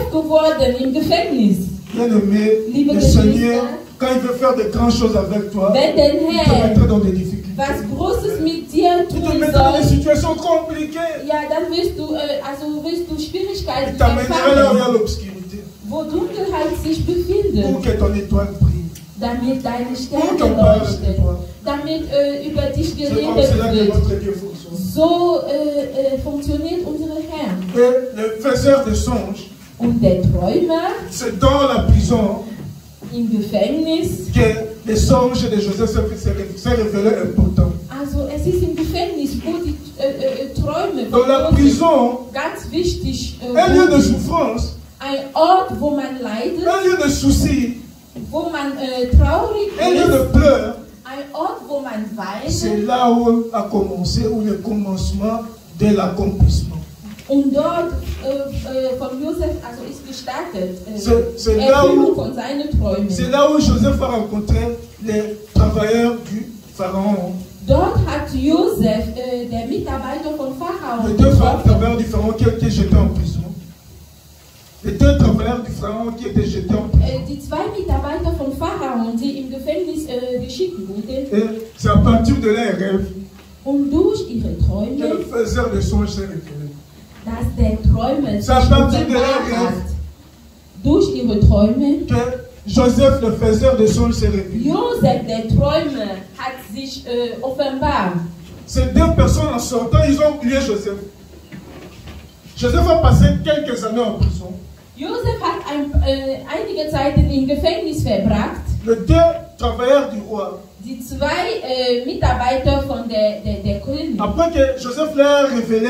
Chef geworden im Gefängnis. Bien-aimé, Liebe le Geschwister, Seigneur, quand il veut faire de grandes choses avec toi, wenn der il te Herr mettra dans des difficultés. was Großes mit dir Il te tun mettra dans des soll, situations compliquées. ja, dann wirst du Il Schwierigkeiten t'amènera là où il y a erfahren, l'obscurité. wo Dunkelheit sich befindet, Pour que ton étoile brille. damit deine Pour Sterne qu'on parle de leuchten, toi. damit über dich C'est comme geredet cela que wird. notre Dieu fonctionne. So funktioniert unsere Herr. Et le faiseur de songes, Und der Träumer c'est dans la prison im Gefängnis, que les songes de Joseph s'est révélé important. also es ist im Gefängnis, wo die Träume Dans la von Josef prison, ganz wichtig un lieu de wurden. souffrance, Ein Ort, wo man leidet, un lieu de soucis, wo man traurig un lieu ist, de pleurs, ein Ort, wo man c'est weint. là où a commencé, où le commencement de l'accomplissement. Und dort von Josef also ist gestartet C'est là Erfüllung où von seinen Träumen. c'est là où Joseph a rencontré les travailleurs du Pharaon. Dort hat Josef, der Mitarbeiter von Pharao, Les deux getroffen. travailleurs du Pharaon qui étaient jetés en prison. Les deux travailleurs du Pharaon qui étaient jetés en prison. Die zwei Mitarbeiter von Pharao, die im Gefängnis geschickt wurden, Et c'est à partir de leurs rêves und durch ihre que Träume, le faiseur de songes s'est révélé. dass der Träume C'est à sich partir de offenbart leurs hat. rêves Durch ihre Träume. que Joseph, le faiseur de songes, s'est révélé. Josef, der Träumer, hat sich offenbart. Ces deux personnes en sortant, ils ont oublié Joseph. Joseph a passé quelques années en prison. Josef hat einige Zeit im Gefängnis verbracht. Les deux travailleurs du roi, Die zwei Mitarbeiter von der Königin. après que Joseph leur a révélé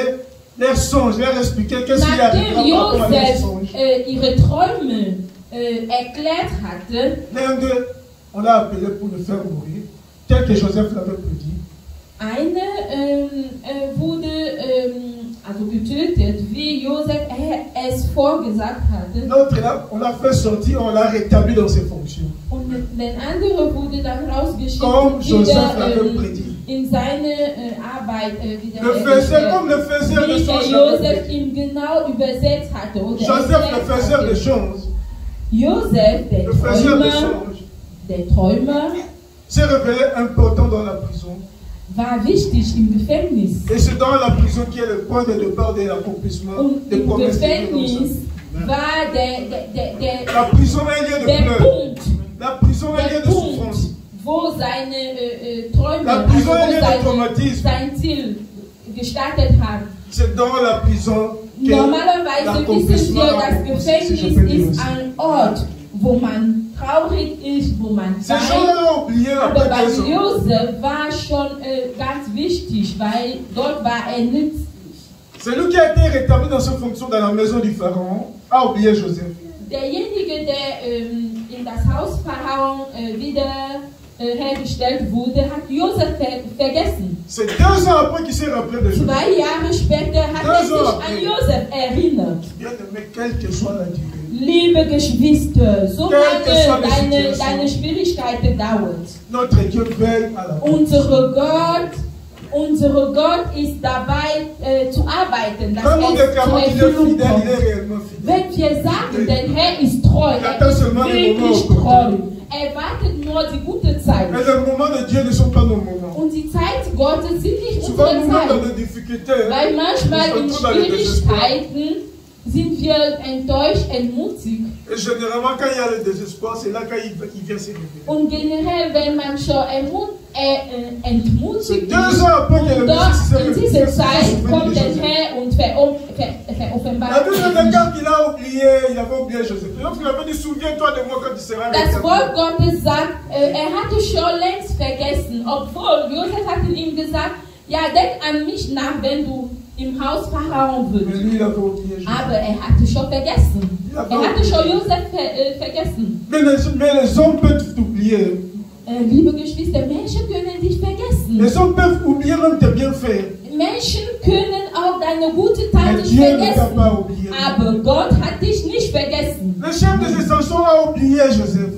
leurs songes, leur a expliqué qu'est-ce qu'il y a Nachdem par rapport à leurs Josef songes. ihre Träume erklärt hatte, L'un d'eux, on l'a appelé pour le faire mourir, tel que Joseph l'avait prédit. eine wurde also getötet, wie Josef es vorgesagt hatte. L'autre, là, on l'a fait sortir, on l'a rétabli dans ses fonctions. Und der andere wurde dann rausgeschickt Comme und Joseph wieder l'avait prédit. in seine Arbeit wieder Le faiseur, comme le faiseur de wie der songes. Josef ihm genau übersetzt hatte. Oder Joseph, erklärt le faiseur hatte. de choses, Josef, der le faiseur de Träumer, songes, s'est révélé important dans la prison. war wichtig im Gefängnis. Et c'est dans la prison qui est le point de départ de l'accomplissement Und des im promesses de Dieu. Gefängnis war La prison est un lieu de der pleurs. Punkt, La prison est un lieu de souffrance. wo seine Träume, La prison est un lieu de wo traumatisme. sein Ziel gestartet hat. C'est dans la prison que Normalerweise wissen wir, das Gefängnis ist ein Ort, wo man traurig ist, wo man Ces weint. gens-là ont oublié Aber après bei 15 ans. Josef war schon ganz wichtig, weil dort war nützlich. Celui qui a été rétabli dans ses fonctions dans la maison du Pharaon a oublié Joseph. Derjenige, der in das Haus Pharao wieder hergestellt wurde, hat Josef vergessen. C'est 2 ans après qu'il s'est rappelé de Joseph. 2 Jahre später hat er sich an Josef erinnert. Bien aimé, quelle que soit la durée. Liebe Geschwister, so lange deine Schwierigkeiten dauert, Notre Dieu veille à la unser Gott ist dabei zu arbeiten, dass Quand nous es zur déclarons qu'il est Erfüllung fidèle, kommt. il est réellement fidèle. Wenn wir sagen, der Herr ist treu, er ist wirklich treu, er wartet nur die gute Zeit. Mais les moments de Dieu ne sont pas nos moments. Und die Zeit Gottes sind nicht Souvent, unsere nous sommes dans Zeit. des difficultés. Weil manchmal Nous in sommes dans le désespoir. Schwierigkeiten sind wir enttäuscht, entmutigt. Et généralement, quand il y a le désespoir, c'est là qu'il vient se révéler. Und generell, wenn man schon entmutigt C'est 2 ans après que le und dort Messie s'est in révélé. dieser Zeit kommt der Herr und La veroffenbart Bible dit sich. quand il a oublié, il avait oublié Joseph. Et donc il avait dit, souviens-toi de moi quand tu seras Das rétabli. Wort Gottes sagt, er hatte schon längst vergessen, obwohl Josef hatte ihm gesagt, ja, denk an mich nach, wenn du im Haus Pharao Mais wirst. lui, il avait oublié Joseph. Aber er hatte schon vergessen. Er hatte schon Josef vergessen. Mais les hommes peuvent t'oublier. Liebe Geschwister, Menschen können dich vergessen. Les hommes peuvent oublier même tes bienfaits. Menschen können auch deine gute Mais Taten Dieu ne t'a vergessen. pas oublié. Aber Gott hat dich nicht vergessen. Le chef des chansons a oublié Joseph.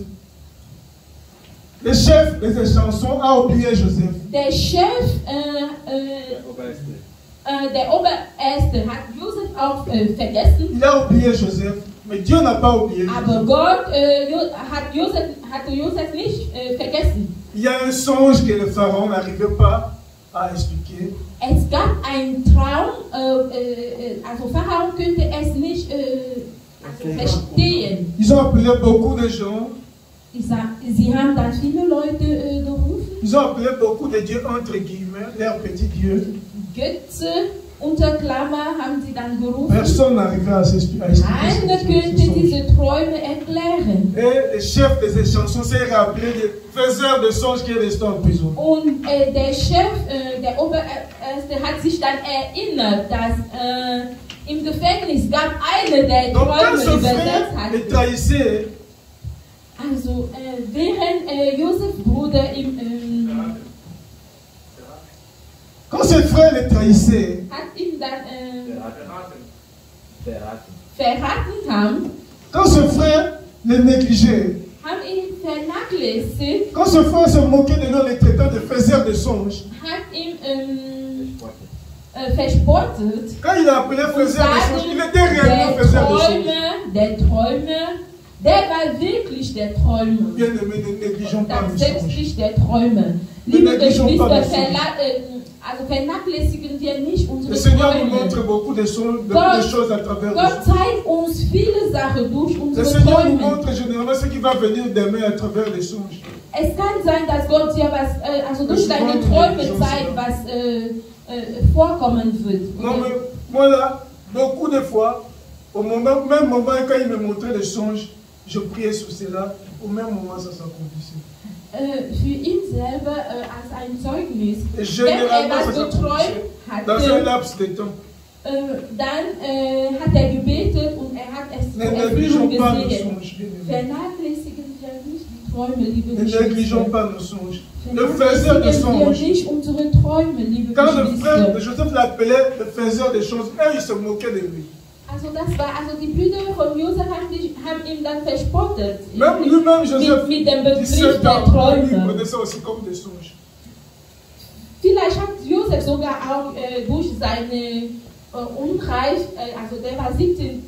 Le chef des chansons a oublié Joseph. Der Chef Der Obererste hat Josef auch vergessen. Il a oublié Joseph, mais Dieu n'a pas oublié Joseph. Aber Gott hat Josef nicht vergessen. Il y a un songe que le pharaon n'arrivait pas à expliquer. Es gab einen Traum, also Pharao könnte es nicht verstehen. Ils ont appelé beaucoup de gens. Sie haben dann viele Leute gerufen. Ils ont appelé beaucoup de dieux, entre guillemets, leurs petits dieux. Götze, unter Klammer, haben sie dann gerufen. Personne n'arrivait à expliquer. Keiner könnte diese Träume erklären. Et le chef de ces chansons s'est rappelé des faiseurs de songes qui est resté en prison. Und der Chef, der Obererste, hat sich dann erinnert, dass im Gefängnis gab eine, der Träume übersetzt hat. Le trahissait. Also, während Josef Bruder quand ses frères le trahissaient, hat ihn dann verraten haben, quand ses frères le négligeaient, haben ihn vernachlässigt, quand ses frères se moquaient de nous, les traitant de faiseurs de songes, hat ihn verspottet. quand il a appelé faiseur de songes, il était réellement faiseur de songes. Der Träumer, der war wirklich der Träumer. Bien aimé, ne négligeons pas nos songes. Tatsächlich der Träumer. Liebe Geschwister, vernachlässigen wir nicht unsere Le Seigneur nous Träume. montre beaucoup de choses à travers Gott les songes. zeigt uns viele Sachen durch Le unsere Seigneur nous Träume. montre généralement ce qui va venir demain à travers les songes. Es kann sein, dass Gott dir was, also durch deine Träume zeigt, was vorkommen wird. Non, mais moi là, beaucoup de fois, au moment, même moment quand il me montrait les songes, je priais sur cela, au même moment ça s'accomplissait. Für ihn selber als ein Zeugnis. Et Wenn généralement ça was geträumt s'accomplissait dans un hatte, laps de temps. dann hat er gebetet und er hat es Ne zur Erfüllung négligeons pas nos gesehen. songes, bien aimé. Vernachlässigen wir nicht die Träume, liebe Ne négligeons Geschwister. pas nos songes. Le faiseur de Vernachlässigen wir songes. nicht unsere Träume, liebe Quand le frère de Geschwister. Joseph l'appelait le faiseur de choses, eux ils se moquaient de lui. Also die Brüder von Josef haben ihn dann verspottet. Même lui-même, Joseph, mit dem Begriff 17 der ans, il Träume. prenait ça aussi comme des songes. Vielleicht hat Josef sogar auch durch seine Unreif, also der war 17,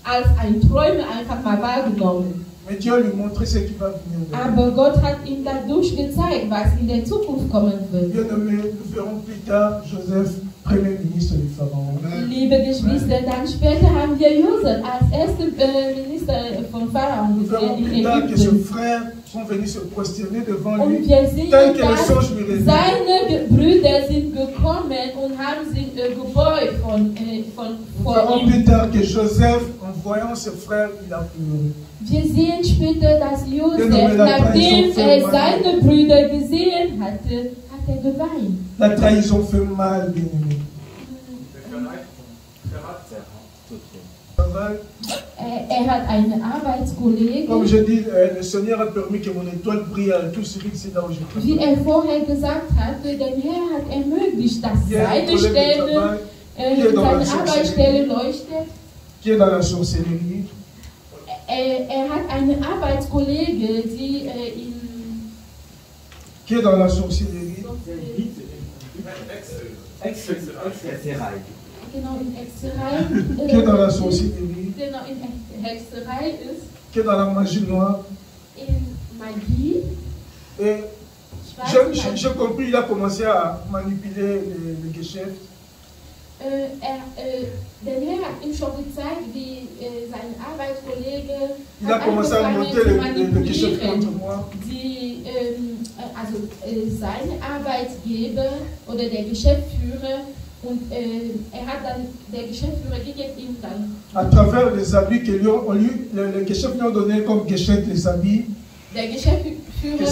als ein Träumer einfach mal wahrgenommen. Mais Dieu lui montrait ce qui va venir. Aber Gott hat ihm dadurch gezeigt, was in der Zukunft kommen wird. Bien aimé, nous verrons plus tard Joseph, premier ministre du Pharaon. Liebe Geschwister, dann später haben wir Josef als erster Minister von Pharao Nous verrons gesehen plus in tard que ses Ägypten. frères sont venus se prosterner devant Und lui, wir sehen, tel que le dass songe lui révèle. seine Brüder sind gekommen und haben sich gebeugt Nous vor verrons ihm. plus tard que Joseph, en voyant ses frères, il a pleuré. Wir sehen später, dass Josef, Denn nachdem er Trahison seine Brüder gesehen hatte, hat er geweint. La trahison fait mal, bien aimé. Er hat eine Arbeitskollegin, Comme je dis, le Seigneur a permis que mon étoile brille à tout celui c'est là où je wie travaille. er vorher gesagt hatte, der Herr hat ermöglicht, dass Qui est un seine collègue de Stelle, travail, qui est dans la seine Arbeitsstelle leuchtet. qui est dans la sorcellerie, Er hat eine Arbeitskollege, die qui est dans la sorcellerie, genau in Hexerei, qui est dans la sorcellerie, genau in Hexerei ist, qui est dans la magie noire. in Magie. Et j'ai compris, il a commencé à manipuler le Geschäft. Der Herr hat ihm schon gezeigt, wie sein Arbeitskollege Il a commencé à monter le Geschäft contre moi. Seine Arbeitgeber oder der Geschäftsführer und der Geschäftsführer gegen ihn dann. À travers les habits que le Geschäft lui a donné comme Geschäft, les habits. Der Geschäftsführer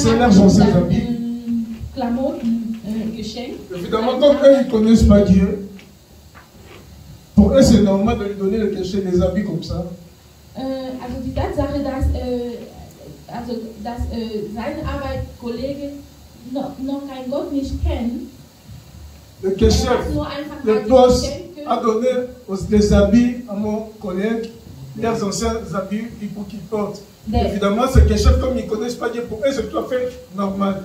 hat ihm dann Klamotten geschenkt. Évidemment, comme eux, ils ne connaissent pas Dieu, pour eux, c'est normal de lui donner le Geschäft, des habits comme ça. Also die Tatsache, dass seine Arbeitskollege noch kein Gott nicht kennt, Le Geschäft, le boss a donné des habits à mon collègue, leurs anciens habits pour qu'ils portent. Évidemment, ce Geschäft, comme ils ne connaissent pas Dieu, pour eux, c'est tout à fait normal.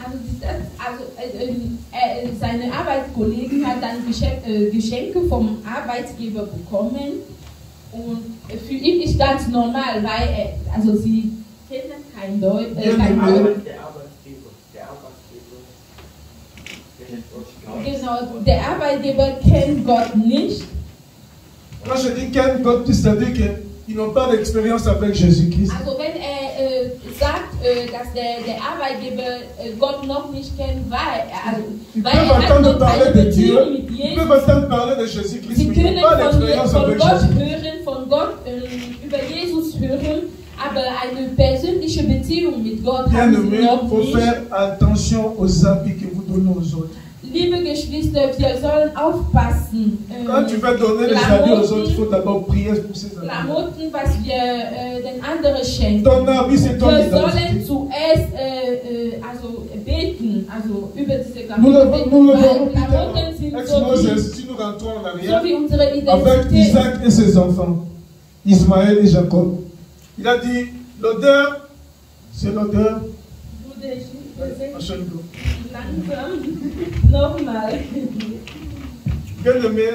Also die Seine Arbeitskollegen hat dann Geschenke vom Arbeitgeber bekommen und für ihn ist ganz normal, weil sie kennen kein Deutsch. Genau, der Arbeitgeber kennt Gott nicht. Quand je dis kennt Gott, c'est-à-dire qu'ils n'ont pas d'expérience avec Jésus-Christ. Also wenn sagt, dass der Arbeitgeber Gott noch nicht kennt, weil er hat noch keine Beziehung mit Jesus. Ils peuvent entendre parler de Jésus-Christ, Sie mais ils können n'ont pas d'expérience von avec Gott Jésus. hören, von Gott über Jesus hören, aber eine persönliche Beziehung mit Gott haben sie Bien-aimés, noch il faut nicht. faire attention aux habits que vous donnez aux autres. Liebe Geschwister, wir sollen aufpassen. Quand tu vas donner les habits aux autres, il faut d'abord prier pour ces habits. Klamotten, was wir den anderen schenken. Ton habit, c'est ton Wir identité. sollen zuerst beten, also über diese Nous Klamotten le beten, verrons weil plus tard. Klamotten sind Ex-Moses, si nous rentrons en so arrière, wie unsere avec Identität. Isaac et ses enfants, Ismaël et Jacob. Il a dit, l'odeur, c'est l'odeur. Langsam, nochmal. Bien-aimé,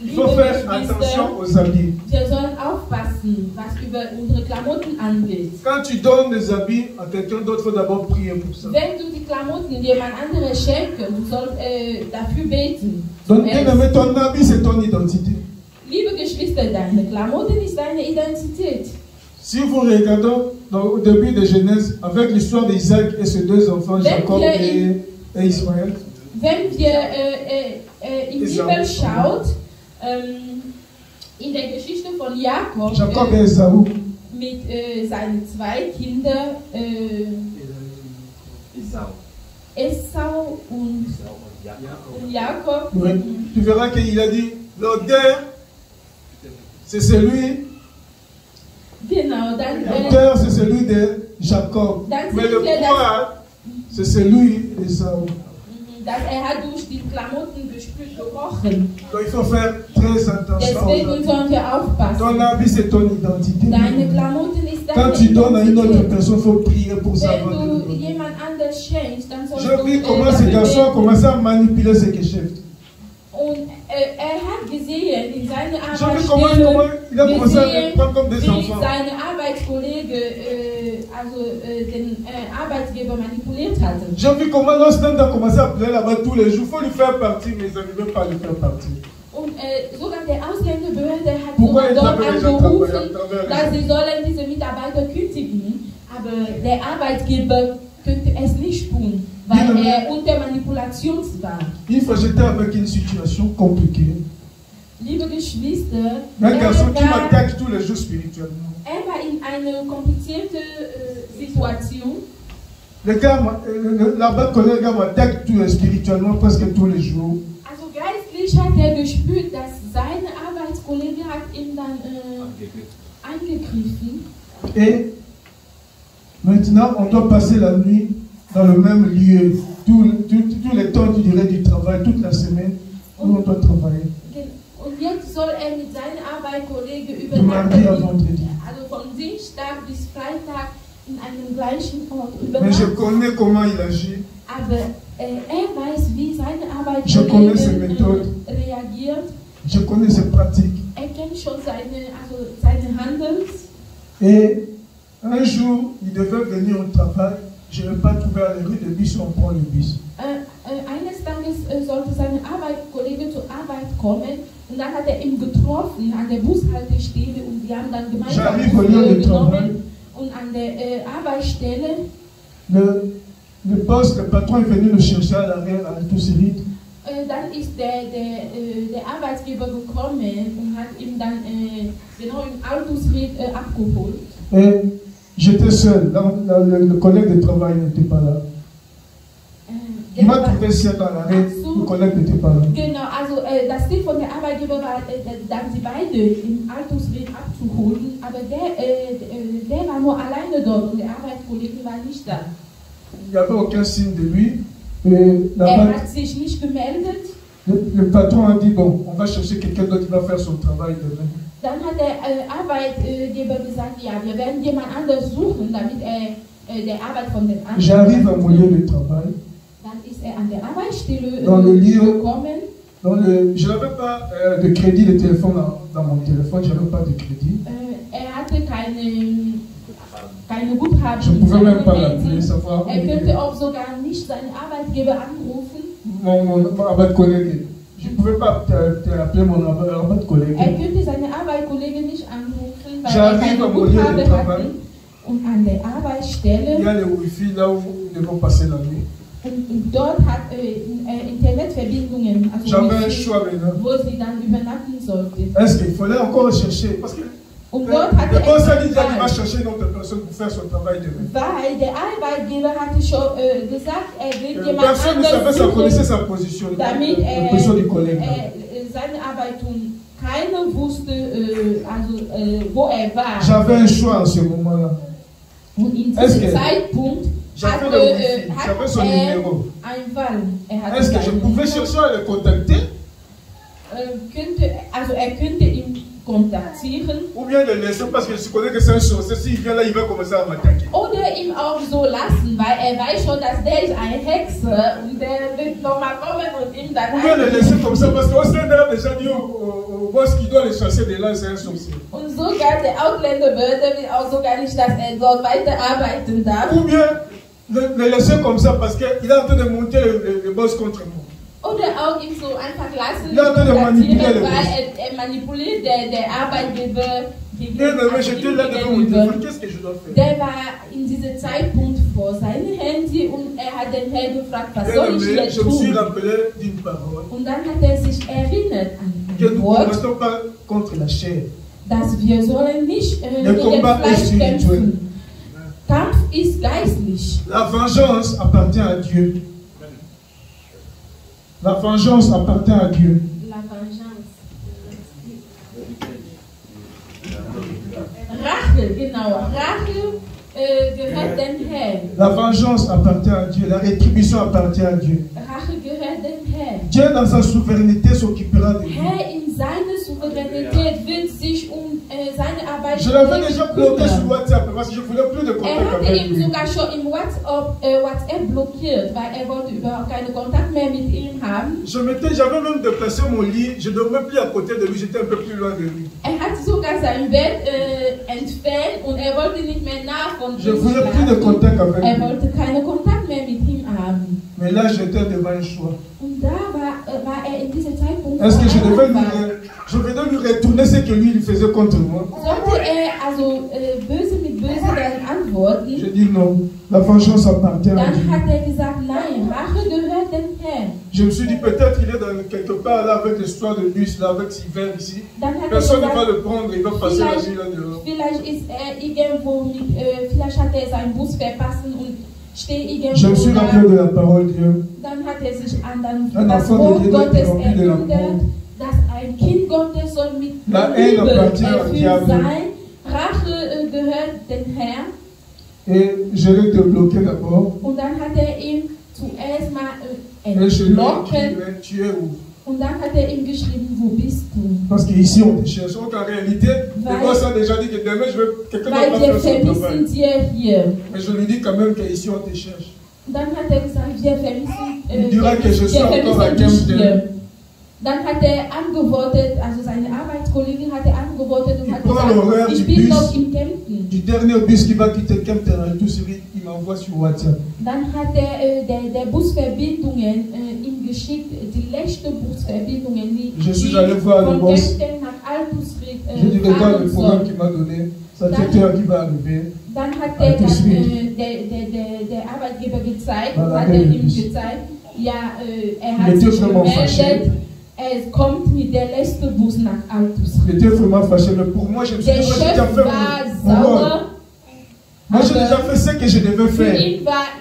il faut faire attention aux habits. Wir sollen aufpassen, was über unsere Klamotten angeht. Quand tu donnes des habits à quelqu'un d'autre, il faut d'abord prier pour ça. Wenn du die Klamotten jemand anderes schenkst, du sollst dafür beten. Donc, bien-aimé, ton habit, c'est ton identité. Liebe Geschwister, deine Klamotten ist deine Identität. Si vous regardez au début de Genèse, avec l'histoire d'Isaac et ses deux enfants, Jacob et Ismaël. Wenn wir in die Bibel schaut, in der Geschichte von Jakob mit seinen zwei Kindern, Esau und Jakob. Oui. Tu verras qu'il a dit, l'odeur, c'est celui. Genau, l'auteur, c'est celui de Jacob. Mais le poids, c'est celui d'Esau. Dass hat durch die Klamotten gespült gerochen. Donc il faut faire très attention. Deswegen sollen wir aufpassen. Ton habit, c'est ton identité. Deine Klamotten ist deine Quand tu donnes à une autre personne, il faut prier pour ça. Wenn du jemand anders schenkst, dann sollst Je vis comment ces garçons ont commencé à manipuler ces Geschäfte. Und hat gesehen in seiner Arbeitsstelle, wie seine Arbeitskollege den Arbeitgeber manipuliert hatte. J'ai vu comment l'Ostend a commencé à appeler là-bas tous les jours. Il faut lui faire partir, mais ils n'arrivaient pas à lui faire partir. Und sogar der Ausländerbehörde hat sogar dort angerufen, dass sie sollen diese Mitarbeiter kündigen, aber der Arbeitgeber könnte es nicht tun, weil er unter Manipulation war. Une fois, j'étais avec une situation compliquée. Liebe Geschwister, un garçon qui m'attaque tous les jours spirituellement. Er war in einer komplizierten Situation. Le collègue m'attaque spirituellement presque tous les jours. Also geistlich hat gespürt, dass seine Arbeitskollege hat ihn dann angegriffen. Et maintenant, on doit passer la nuit dans le même lieu. Tous les temps, tu dirais, du travail, toute la semaine, où on doit travailler. Und jetzt soll mit seinen Arbeitskollegen übernachten, also von Dienstag bis Freitag in einem gleichen Ort übernachten. Mais je connais comment il agit. Aber weiß, wie seine Arbeitskollegen reagiert. Je connais ses pratiques. Kennt schon seine Handels. Et un jour, il devait venir au travail. Je n'ai pas trouvé à la rue de bus, on prend le bus. Eines Tages sollte seine Arbeitskollege zur Arbeit kommen und dann hat ihn getroffen an der Bushaltestelle und die haben dann gemeinsam genommen und an der Arbeitsstelle. Le boss, le patron est venu le chercher à l'arrière à Toussaint. Dann ist der Arbeitgeber gekommen und hat ihn dann genau im Autosried abgeholt. J'étais seul, le collègue de travail n'était pas là. Il m'a trouvé seul dans l'arrêt, le collègue n'était pas là. Genau, also das Ziel von der Arbeitgeber war, dann sie beide im Autosried abzuholen, aber der war nur alleine dort und der Arbeitskollege war nicht da. Il n'y avait aucun signe de lui. Hat sich nicht gemeldet. Le patron a dit, bon, on va chercher quelqu'un d'autre qui va faire son travail demain. Dann hat der Arbeitgeber gesagt, ja, wir werden jemand anders suchen, damit der Arbeit von den anderen. J'arrive à mon lieu de travail. Da an der Arbeitsstelle dans le lieu, gekommen. Je n'avais pas de crédit de téléphone dans mon téléphone, je n'avais pas de crédit. Hatte keine Guthaben. Je ne pouvais même pas l'appeler, savoir. Könnte auch sogar nicht seinen Arbeitgeber anrufen. Mon Arbeitskollege. Je ne pouvais pas appeler mon Arbeitskollege. Könnte seine Arbeitskollege nicht anrufen, weil J'arrive à mon lieu de travail. Und an der Arbeitsstelle. Il y a le Wi-Fi là où nous devons passer la nuit. Und dort hat Internetverbindungen, also J'avais un choix maintenant. wo sie dann übernachten sollte. Est-ce qu'il fallait encore rechercher? Parce que Und dort hatte le boss a dit qu'il va chercher une autre personne pour faire son travail demain. Weil der Arbeitgeber hatte schon gesagt, will jemand Personne ne savait, ça connaissait sa position, damit la position du collègue. Seine Arbeit tun. Keiner wusste, wo war. J'avais un choix en ce moment-là. Und in diesem Zeitpunkt j'avais son numéro. Einen Fall. Est-ce que je pouvais chercher à le contacter? Könnte ihn kontaktieren. Ou bien le laisser parce que je connais que c'est un sorcier. S'il vient là, il va commencer à m'attaquer. Oder ihm auch so lassen, weil weiß schon, dass der ist ein Hexer und der wird nochmal kommen und ihm dann. Ou bien le laisser comme ça parce qu'Ausländer a déjà dit au boss qu'il doit le chasser de là, c'est un sorcier. Und sogar der Ausländerbehörde will auch sogar nicht, dass dort weiter arbeiten darf. Ou bien le laisser comme ça parce qu'il est en train de monter le boss contre moi. Oder auch ihm so einfach lassen, weil manipuliert der Arbeitgeber gegenüber. Qu'est-ce que je dois faire? Der war in diesem Zeitpunkt vor seinem Handy und hat den Herrn gefragt, was soll ich jetzt tun? Und dann hat sich erinnert an ein Wort, dass wir sollen nicht gegen Fleisch kämpfen. Kampf ist geistlich. La vengeance appartient à Dieu. La vengeance appartient à Dieu. La vengeance. Rache, genau. Rache gehört dem Herrn. La vengeance appartient à Dieu. La rétribution appartient à Dieu. Rache gehört dem Herrn. Dieu dans sa souveraineté s'occupera de nous. Herr in seiner Souveränität wird sich seine Arbeit Je l'avais déjà bloqué sur WhatsApp parce que je ne voulais plus de contact avec lui. Ihn sogar schon im WhatsApp blockiert, weil wollte überhaupt keinen Kontakt mehr mit ihm haben. J'avais même déplacé mon lit, je ne dormais plus à côté de lui, j'étais un peu plus loin de lui. Hat sogar sein Bett entfernt und wollte nicht mehr nah von ihm. Je voulais plus de contact avec lui. Wollte keinen Kontakt mehr mit ihm haben. Mais là, j'étais devant un choix. Und da war in diesem Zeitpunkt. Est-ce que je devais lui retourner ce que lui il faisait contre moi? Sollte böse mit böse dann antworten? Je dis non. La vengeance appartient à Dieu. Dann hat gesagt, nein, Rache gehört dem Herrn. Je me suis dit peut-être qu'il est dans quelque part là avec l'histoire de bus là avec Sylvain ici. Personne ne va le prendre, il va passer la nuit là dehors. Vielleicht ist irgendwo mit, vielleicht hat seinen Bus verpassen und je me suis rappelé de la parole de Dieu. Dann hat sich an das Wort Gottes erinnert, dass ein Kind Gottes soll mit Liebe erfüllt sein. Rache gehört dem Herrn. Et je l'ai débloqué d'abord. Und dann hat ihm zuerst mal entblockt. Und dann hat ihm geschrieben, wo bist du? Parce qu'ici on te cherche. Donc en réalité, le boss a déjà dit que demain je veux quelqu'un d'autre faire son travail. Mais je lui dis quand même qu'ici on te cherche. Dann hat gesagt, wir vermissen. Il dira que je suis encore à Kempten. Dann hat antwortet, also seine Arbeitskollegin hatte antwortet und hat gesagt, ich bin noch in Kempten. Du dernier bus qui va quitter Kempten en tout celui il m'envoie sur WhatsApp. Dann hat der Busverbindungen ihm geschickt, die letzte Busverbindungen, die von Kempten nach Altusried je lui regarde le programme qu'il m'a donné, ça secteur qui va arriver. Dann hat der Arbeitgeber gezeigt, hat ihm gezeigt, ja, hat sich gemeldet. Es kommt mit der letzte Bus nach Altusried. J'étais vraiment fâché, mais pour moi, je me suis dit, j'ai déjà fait mon rôle. Moi, j'ai déjà fait ce que je devais faire.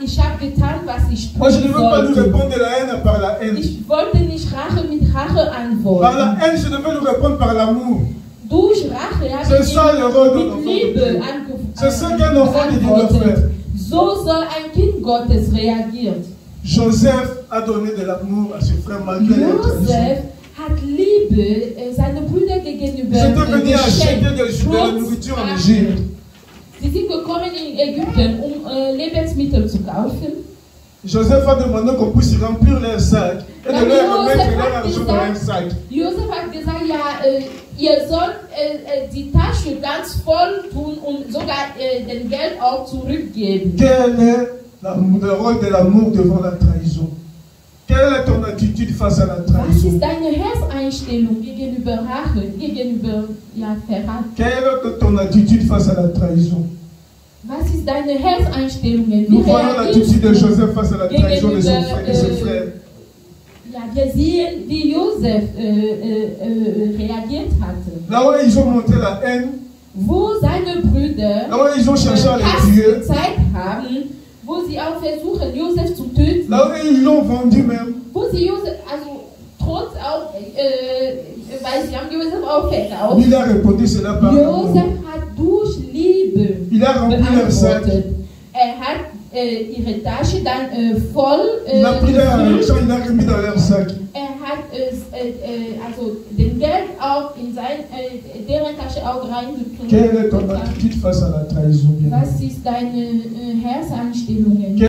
Ich habe getan, was ich tun moi, je ne veux pas lui répondre de la haine par la haine. Ich wollte nicht Rache mit Rache antworten. Par la haine, je devais lui répondre par l'amour. Durch Rache habe ich mit Liebe antwortet. C'est ça qu'un enfant de Dieu doit faire. So soll ein Kind Gottes reagieren. Joseph a donné de l'amour à ses frères malgré les Joseph hat Liebe seine Brüder gegenüber geschenkt. Ils étaient venus acheter de la nourriture en Égypte. Sie sind gekommen in Ägypten, Lebensmittel zu kaufen. Joseph a demandé qu'on puisse remplir leur sac et de leur remettre leur argent dans leur sac. Josef hat gesagt, ja, ihr sollt die Tasche ganz voll tun und sogar den Geld auch zurückgeben. Quel est le rôle de l'amour devant la trahison? Quelle est ton attitude face à la Was trahison? ist deine Herzeinstellung gegenüber Rache, gegenüber Verrat? Quelle est ton attitude face à la trahison? Was ist deine Herzeinstellung? Nous voyons l'attitude de Joseph face à la trahison de son frère et ses frères. Ja, wir sehen, wie Josef reagiert hatte. Là où ils ont montré la haine, Wo seine Brüder là où ils ont cherché à les Hass tuer, gezeigt haben, wo sie auch versuchen, Josef zu töten. là où ils l'ont vendu même. Wo sie Josef, also trotz auch, weil sie haben Josef auch verkauft. Il a répondu cela par amour. Josef hat durch Liebe Il a rempli leur sac. beantwortet. Hat ihre Tasche dann voll Il a pris leur gefüllt. argent, il a remis dans leur sac. Hat also den Geld auch in deren Tasche auch reingekriegt. Quelle est ton attitude face à la trahison? Was ist deine Herzeinstellung?